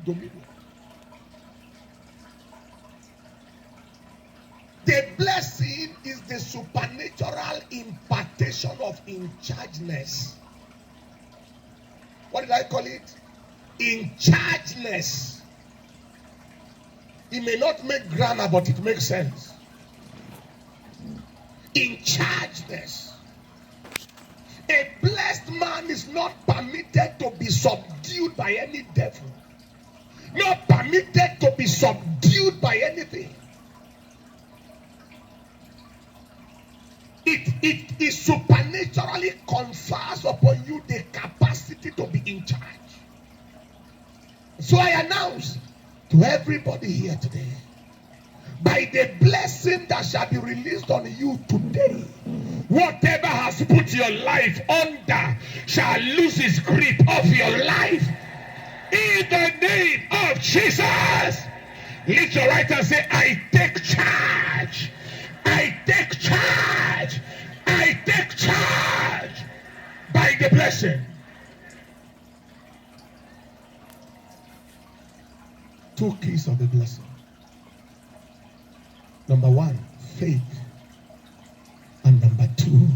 dominion. The blessing is the supernatural impartation of in-chargeness. What did I call it? In-chargeness. It may not make grammar, but it makes sense. In-chargeness. A blessed man is not permitted to be subdued by any devil. Not permitted to be subdued by anything. It supernaturally confers upon you the capacity to be in charge. So I announce to everybody here today, by the blessing that shall be released on you today, whatever has put your life under shall lose its grip of your life. In the name of Jesus. Lift your right hand and say, I take charge. I take charge. I take charge by the blessing. Two keys of the blessing. Number one, faith. And number two,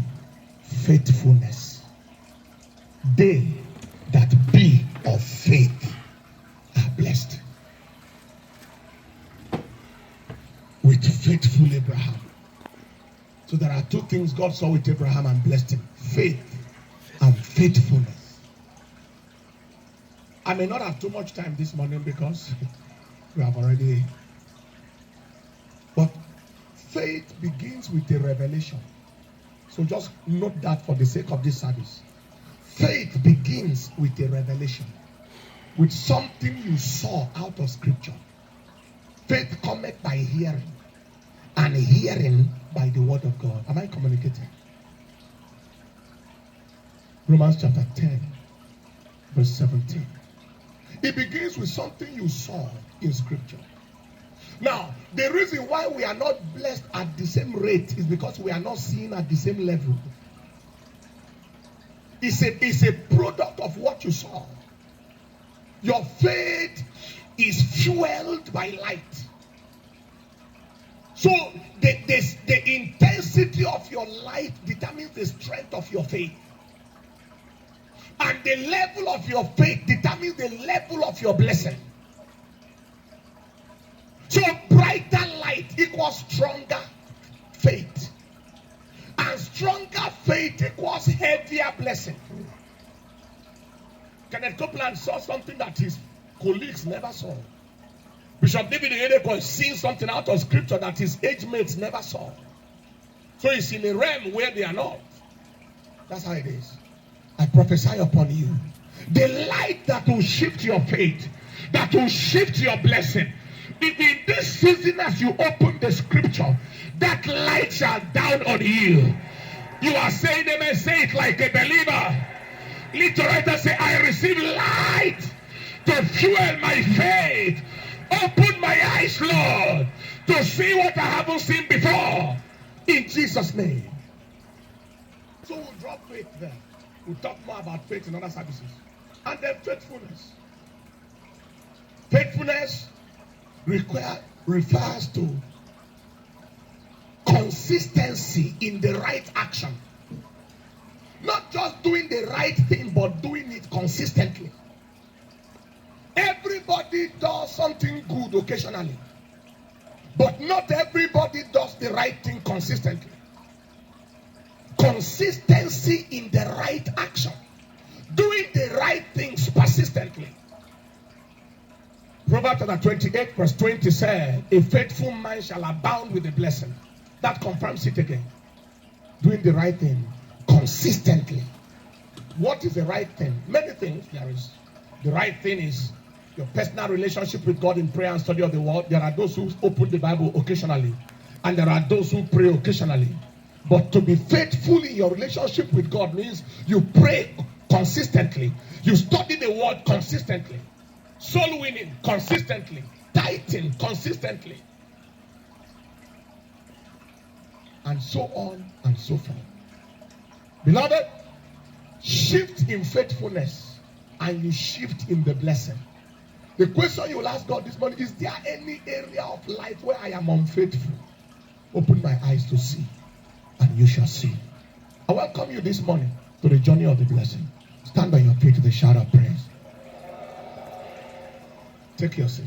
faithfulness. They that be of faith are blessed. With faithful Abraham. So there are two things God saw with Abraham and blessed him. Faith and faithfulness. I may not have too much time this morning because we have already. But faith begins with a revelation. So just note that for the sake of this service. Faith begins with a revelation. With something you saw out of scripture. Faith cometh by hearing. And hearing by the word of God. Am I communicating? Romans chapter 10, verse 17. It begins with something you saw in scripture. Now, the reason why we are not blessed at the same rate is because we are not seeing at the same level. It's a product of what you saw. Your faith is fueled by light. So the intensity of your light determines the strength of your faith. And the level of your faith determines the level of your blessing. So brighter light equals stronger faith. And stronger faith equals heavier blessing. Kenneth Copeland saw something that his colleagues never saw. Bishop David Enenche is seeing something out of scripture that his age mates never saw. So he's in a realm where they are not. That's how it is. I prophesy upon you. The light that will shift your faith, that will shift your blessing. In this season, as you open the scripture, that light shall down on you. You are saying amen, say it like a believer. Lift your right and say, I receive light to fuel my faith. Open my eyes, Lord, to see what I haven't seen before. In Jesus' name. So we'll drop faith there. We'll talk more about faith in other services. And then faithfulness. Faithfulness refers to consistency in the right action. Not just doing the right thing, but doing it consistently. Everybody does something good occasionally. But not everybody does the right thing consistently. Consistency in the right action. Doing the right things persistently. Proverbs chapter 28 verse 20 said, a faithful man shall abound with a blessing. That confirms it again. Doing the right thing consistently. What is the right thing? Many things there is. The right thing is your personal relationship with God in prayer and study of the word. There are those who open the Bible occasionally. And there are those who pray occasionally. But to be faithful in your relationship with God means you pray consistently. You study the word consistently. Soul winning consistently. Tithing consistently. And so on and so forth. Beloved, shift in faithfulness and you shift in the blessing. The question you will ask God this morning, is there any area of life where I am unfaithful? Open my eyes to see, and you shall see. I welcome you this morning to the journey of the blessing. Stand on your feet to the shout of praise. Take your seat.